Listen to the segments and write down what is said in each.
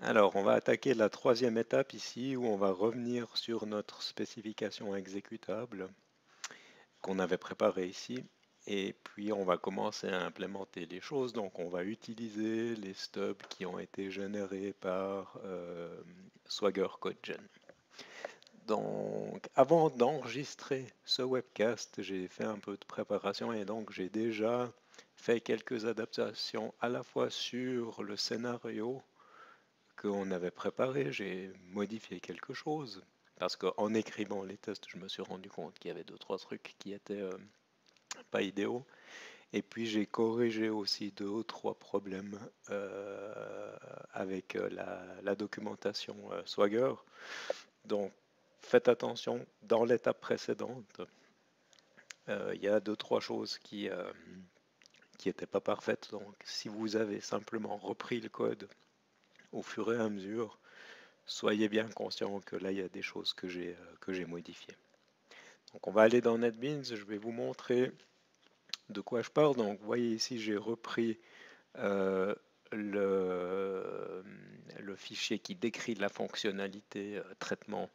Alors, on va attaquer la troisième étape ici où on va revenir sur notre spécification exécutable qu'on avait préparée ici. Et puis, on va commencer à implémenter les choses. Donc, on va utiliser les stubs qui ont été générés par Swagger CodeGen. Donc, avant d'enregistrer ce webcast, j'ai fait un peu de préparation et donc j'ai déjà fait quelques adaptations à la fois sur le scénario qu'on avait préparé, j'ai modifié quelque chose. Parce qu'en écrivant les tests, je me suis rendu compte qu'il y avait deux, trois trucs qui étaient pas idéaux. Et puis j'ai corrigé aussi deux ou trois problèmes avec la documentation Swagger. Donc faites attention, dans l'étape précédente, il y a deux, trois choses qui n'étaient pas parfaites. Donc si vous avez simplement repris le code au fur et à mesure, soyez bien conscient que là, il y a des choses que j'ai modifiées. Donc, on va aller dans NetBeans. Je vais vous montrer de quoi je parle. Donc, vous voyez ici, j'ai repris euh, le, le fichier qui décrit la fonctionnalité traitement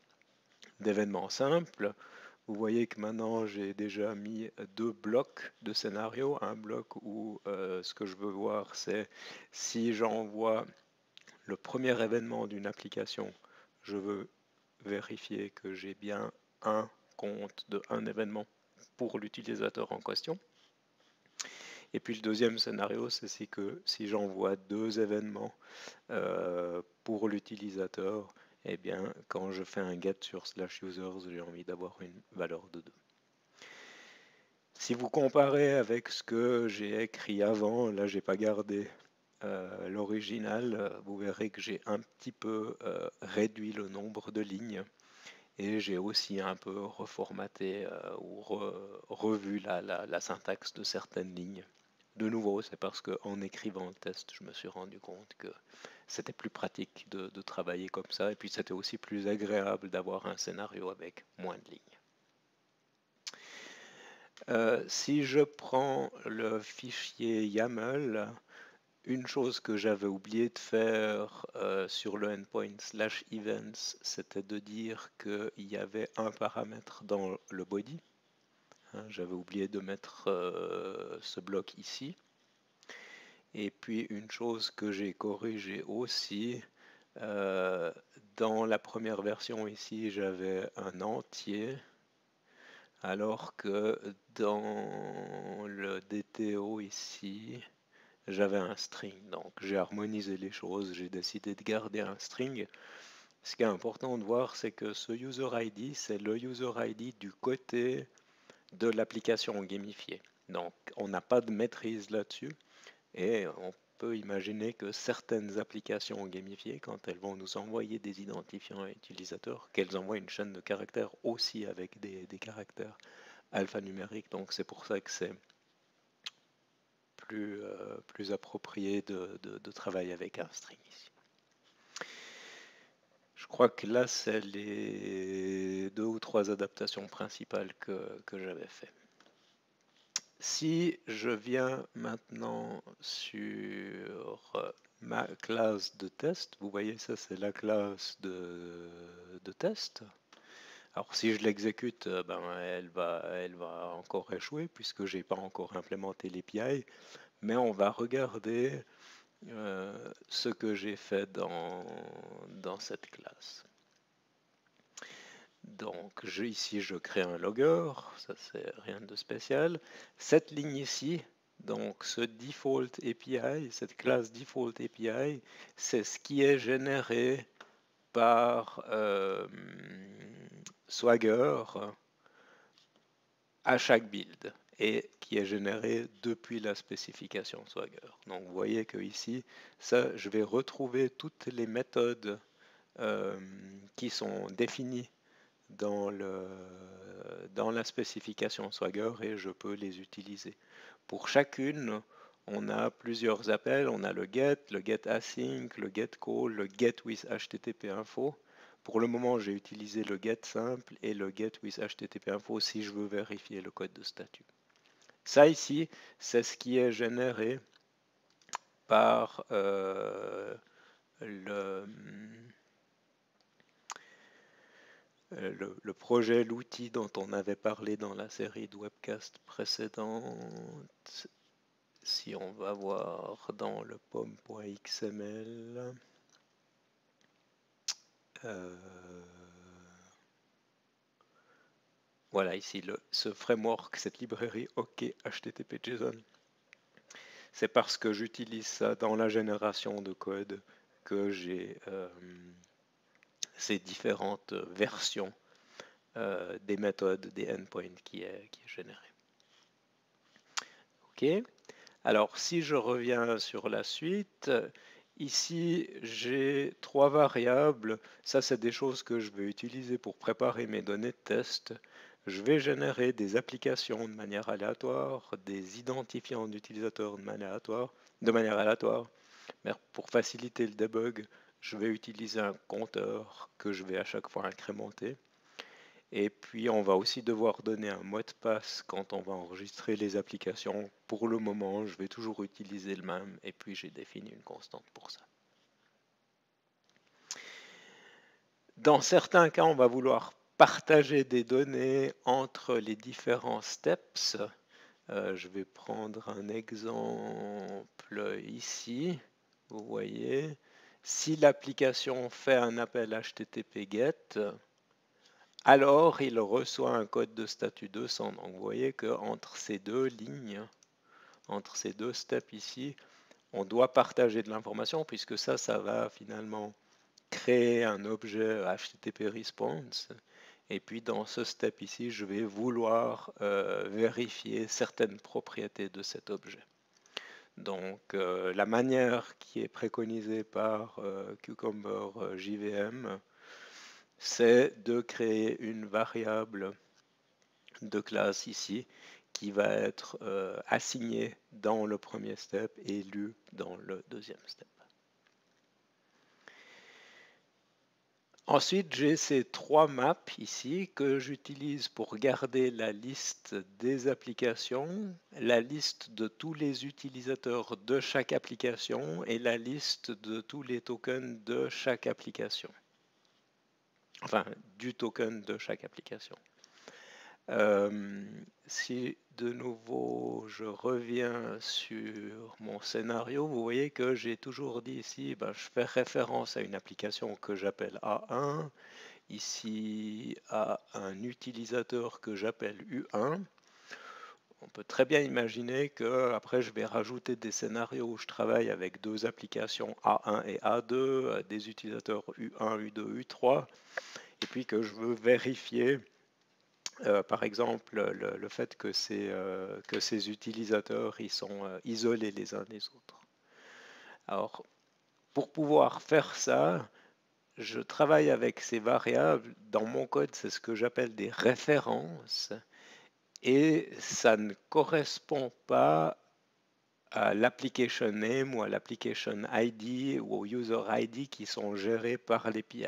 d'événements simples. Vous voyez que maintenant, j'ai déjà mis deux blocs de scénario. Un bloc où ce que je veux voir, c'est si j'envoie le premier événement d'une application, je veux vérifier que j'ai bien un compte de un événement pour l'utilisateur en question. Et puis le deuxième scénario, c'est que si j'envoie deux événements pour l'utilisateur, eh bien, quand je fais un get sur /users, j'ai envie d'avoir une valeur de 2. Si vous comparez avec ce que j'ai écrit avant, là, j'ai pas gardé l'original, vous verrez que j'ai un petit peu réduit le nombre de lignes. Et j'ai aussi un peu reformaté ou revu la syntaxe de certaines lignes. De nouveau, c'est parce qu'en écrivant le test, je me suis rendu compte que c'était plus pratique de travailler comme ça. Et puis c'était aussi plus agréable d'avoir un scénario avec moins de lignes. Si je prends le fichier YAML, une chose que j'avais oublié de faire sur le endpoint /events, c'était de dire qu'il y avait un paramètre dans le body. J'avais oublié de mettre ce bloc ici. Et puis une chose que j'ai corrigée aussi, dans la première version ici, j'avais un entier, alors que dans le DTO ici, j'avais un string. Donc j'ai harmonisé les choses, j'ai décidé de garder un string. Ce qui est important de voir, c'est que ce user ID, c'est le user ID du côté de l'application gamifiée. Donc on n'a pas de maîtrise là-dessus et on peut imaginer que certaines applications gamifiées, quand elles vont nous envoyer des identifiants utilisateurs, qu'elles envoient une chaîne de caractères aussi avec des caractères alphanumériques. Donc c'est pour ça que c'est plus approprié de travailler avec un string ici. Je crois que là, c'est les deux ou trois adaptations principales que j'avais fait. Si je viens maintenant sur ma classe de test, vous voyez ça, c'est la classe de test. Alors si je l'exécute, ben, elle va encore échouer puisque je n'ai pas encore implémenté l'API. Mais on va regarder ce que j'ai fait dans cette classe. Donc ici je crée un logger, ça c'est rien de spécial. Cette ligne ici, donc ce default API, cette classe default API, c'est ce qui est généré par Swagger à chaque build et qui est généré depuis la spécification Swagger. Donc vous voyez que ici, ça, je vais retrouver toutes les méthodes qui sont définies dans la spécification Swagger et je peux les utiliser. Pour chacune, on a plusieurs appels. On a le get async, le get call, le get with HTTP info. Pour le moment, j'ai utilisé le get simple et le get with HTTP info si je veux vérifier le code de statut. Ça ici, c'est ce qui est généré par projet, l'outil dont on avait parlé dans la série de webcasts précédente. Si on va voir dans le pom.xml, voilà ici ce framework, cette librairie OK HTTP JSON. C'est parce que j'utilise ça dans la génération de code que j'ai ces différentes versions des méthodes, des endpoints qui est généré. OK. Alors, si je reviens sur la suite, ici, j'ai 3 variables. Ça, c'est des choses que je vais utiliser pour préparer mes données de test. Je vais générer des applications de manière aléatoire, des identifiants d'utilisateurs de manière aléatoire. Mais pour faciliter le debug, je vais utiliser un compteur que je vais à chaque fois incrémenter. Et puis, on va aussi devoir donner un mot de passe quand on va enregistrer les applications. Pour le moment, je vais toujours utiliser le même. Et puis, j'ai défini une constante pour ça. Dans certains cas, on va vouloir partager des données entre les différents steps. Je vais prendre un exemple ici. Vous voyez, si l'application fait un appel HTTP GET, alors il reçoit un code de statut 200. Donc vous voyez qu'entre ces deux lignes, entre ces deux steps ici, on doit partager de l'information puisque ça va finalement créer un objet HTTP response. Et puis dans ce step ici, je vais vouloir vérifier certaines propriétés de cet objet. Donc la manière qui est préconisée par Cucumber JVM, c'est de créer une variable de classe ici qui va être assignée dans le premier step et lue dans le deuxième step. Ensuite, j'ai ces 3 maps ici que j'utilise pour garder la liste des applications, la liste de tous les utilisateurs de chaque application et la liste de tous les tokens de chaque application. Enfin, du token de chaque application. Si de nouveau je reviens sur mon scénario, vous voyez que j'ai toujours dit ici, je fais référence à une application que j'appelle A1, ici à un utilisateur que j'appelle U1. On peut très bien imaginer que après je vais rajouter des scénarios où je travaille avec 2 applications A1 et A2, des utilisateurs U1, U2, U3, et puis que je veux vérifier par exemple, le fait que ces utilisateurs ils sont isolés les uns des autres. Alors, pour pouvoir faire ça, je travaille avec ces variables. Dans mon code, c'est ce que j'appelle des références. Et ça ne correspond pas à l'application name ou à l'application ID ou au user ID qui sont gérés par l'API.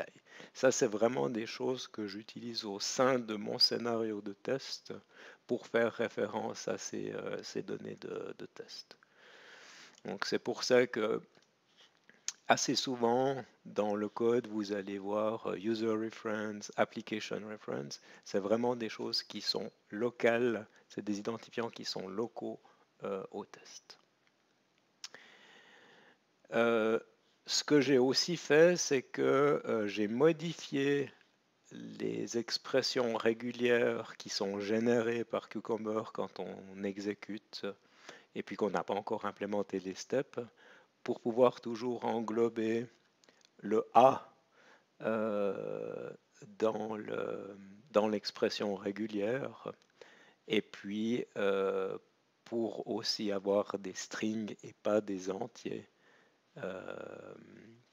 Ça, c'est vraiment des choses que j'utilise au sein de mon scénario de test pour faire référence à ces données de test. Donc, c'est pour ça que assez souvent, dans le code, vous allez voir user reference, application reference. C'est vraiment des choses qui sont locales, c'est des identifiants qui sont locaux au test. Ce que j'ai aussi fait, c'est que j'ai modifié les expressions régulières qui sont générées par Cucumber quand on exécute et puis qu'on n'a pas encore implémenté les steps pour pouvoir toujours englober le A dans l'expression régulière et puis pour aussi avoir des strings et pas des entiers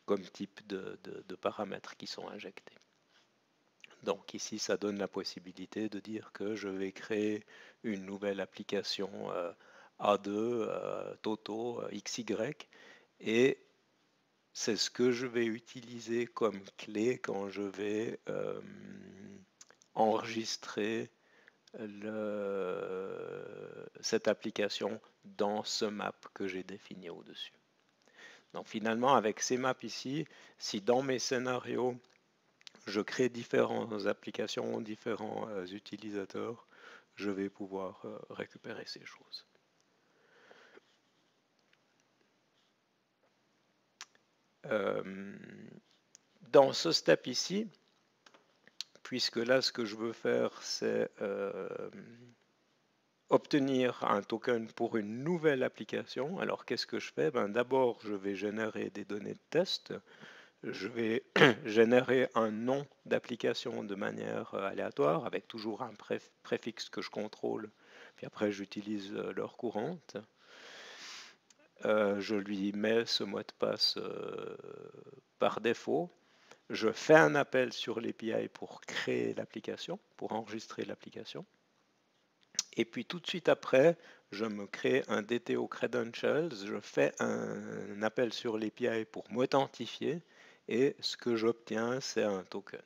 comme type de paramètres qui sont injectés. Donc ici, ça donne la possibilité de dire que je vais créer une nouvelle application A2, Toto, XY, et c'est ce que je vais utiliser comme clé quand je vais enregistrer cette application dans ce map que j'ai défini au-dessus. Donc finalement, avec ces maps ici, si dans mes scénarios, je crée différentes applications, différents utilisateurs, je vais pouvoir récupérer ces choses. Dans ce step ici, puisque là ce que je veux faire c'est obtenir un token pour une nouvelle application, alors qu'est-ce que je fais? D'abord je vais générer des données de test, je vais générer un nom d'application de manière aléatoire avec toujours un préfixe que je contrôle, puis après j'utilise l'heure courante. Je lui mets ce mot de passe par défaut. Je fais un appel sur l'API pour créer l'application, pour enregistrer l'application. Et puis tout de suite après, je me crée un DTO Credentials, je fais un appel sur l'API pour m'authentifier et ce que j'obtiens, c'est un token.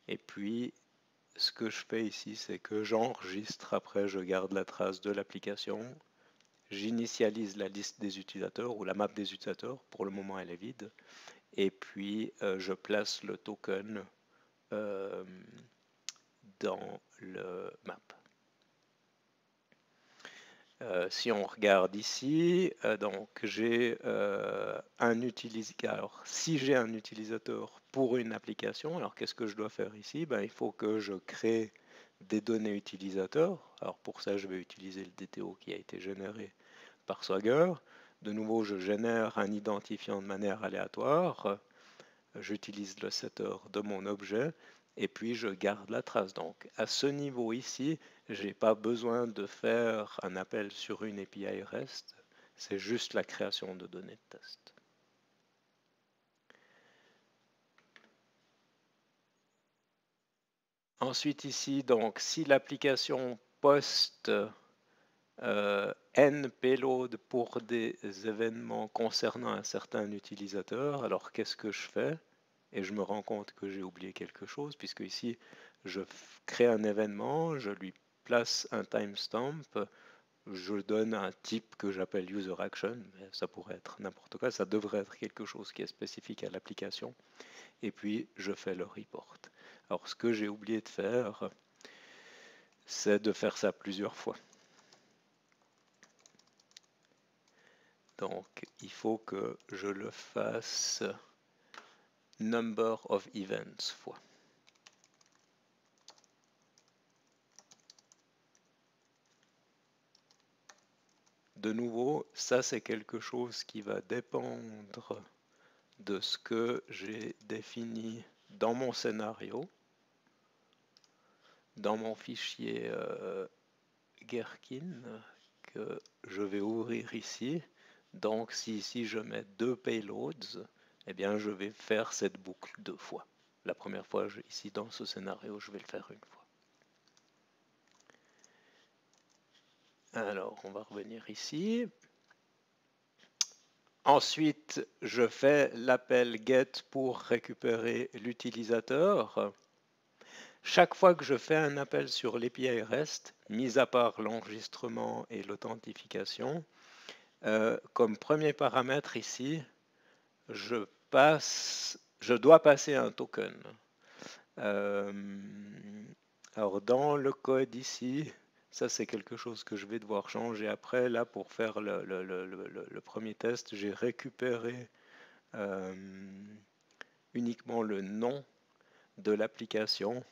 Et puis, ce que je fais ici, c'est que j'enregistre, après je garde la trace de l'application, j'initialise la liste des utilisateurs ou la map des utilisateurs, pour le moment elle est vide, et puis je place le token dans le map. Si on regarde ici, donc j'ai un utilisateur. Alors, si j'ai un utilisateur pour une application, alors qu'est-ce que je dois faire ici? Il faut que je crée des données utilisateurs. Alors pour ça, je vais utiliser le DTO qui a été généré par Swagger. De nouveau, je génère un identifiant de manière aléatoire. J'utilise le setter de mon objet et puis je garde la trace. Donc à ce niveau ici, je n'ai pas besoin de faire un appel sur une API REST, c'est juste la création de données de test. Ensuite ici, donc si l'application poste n payload pour des événements concernant un certain utilisateur, alors qu'est-ce que je fais? Et je me rends compte que j'ai oublié quelque chose, puisque ici, je crée un événement, je lui place un timestamp, je donne un type que j'appelle user action, mais ça pourrait être n'importe quoi, ça devrait être quelque chose qui est spécifique à l'application, et puis je fais le report. Alors ce que j'ai oublié de faire, c'est de faire ça plusieurs fois. Donc il faut que je le fasse number of events fois. De nouveau, ça c'est quelque chose qui va dépendre de ce que j'ai défini dans mon scénario, dans mon fichier Gherkin que je vais ouvrir ici. Donc si ici je mets 2 payloads, eh bien je vais faire cette boucle 2 fois. La première fois, ici dans ce scénario, je vais le faire une fois. Alors, on va revenir ici. Ensuite, je fais l'appel get pour récupérer l'utilisateur. Chaque fois que je fais un appel sur l'API REST, mis à part l'enregistrement et l'authentification, comme premier paramètre ici, je dois passer un token. Alors dans le code ici, ça c'est quelque chose que je vais devoir changer après. Là pour faire le premier test, j'ai récupéré uniquement le nom de l'application.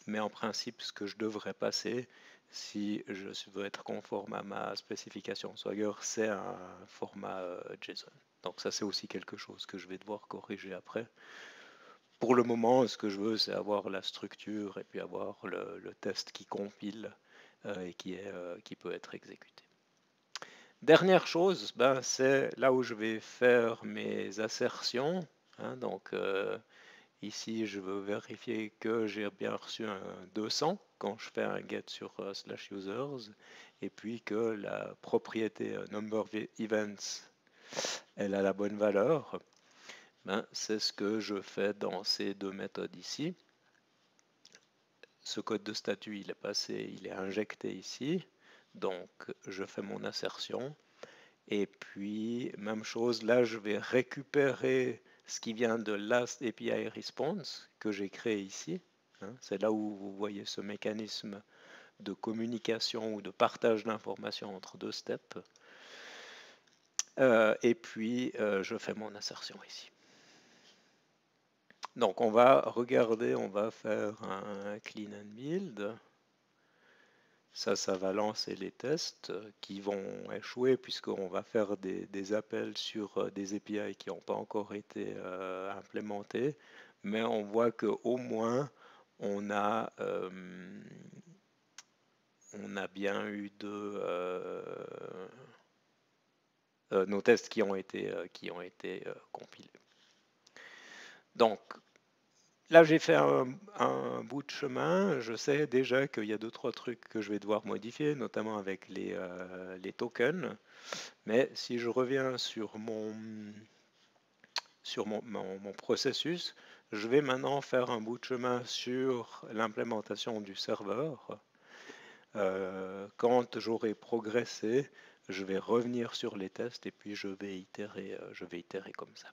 Mais en principe, ce que je devrais passer, si je veux être conforme à ma spécification Swagger, c'est un format JSON. Donc ça, c'est aussi quelque chose que je vais devoir corriger après. Pour le moment, ce que je veux, c'est avoir la structure et puis avoir le test qui compile et qui peut être exécuté. Dernière chose, c'est là où je vais faire mes assertions. Donc ici, je veux vérifier que j'ai bien reçu un 200 quand je fais un get sur /users et puis que la propriété number of events, elle a la bonne valeur. C'est ce que je fais dans ces deux méthodes ici. Ce code de statut, il est passé, il est injecté ici. Donc, je fais mon assertion. Et puis, même chose, là, je vais récupérer ce qui vient de Last API Response que j'ai créé ici. C'est là où vous voyez ce mécanisme de communication ou de partage d'informations entre deux steps. Et puis, je fais mon insertion ici. Donc, on va regarder, on va faire un clean and build. Ça va lancer les tests qui vont échouer puisqu'on va faire des appels sur des API qui n'ont pas encore été implémentés. Mais on voit qu'au moins, on a bien eu nos tests qui ont été compilés. Donc, là, j'ai fait un bout de chemin. Je sais déjà qu'il y a 2-3 trucs que je vais devoir modifier, notamment avec les tokens. Mais si je reviens sur mon processus, je vais maintenant faire un bout de chemin sur l'implémentation du serveur. Quand j'aurai progressé, je vais revenir sur les tests et puis je vais itérer comme ça.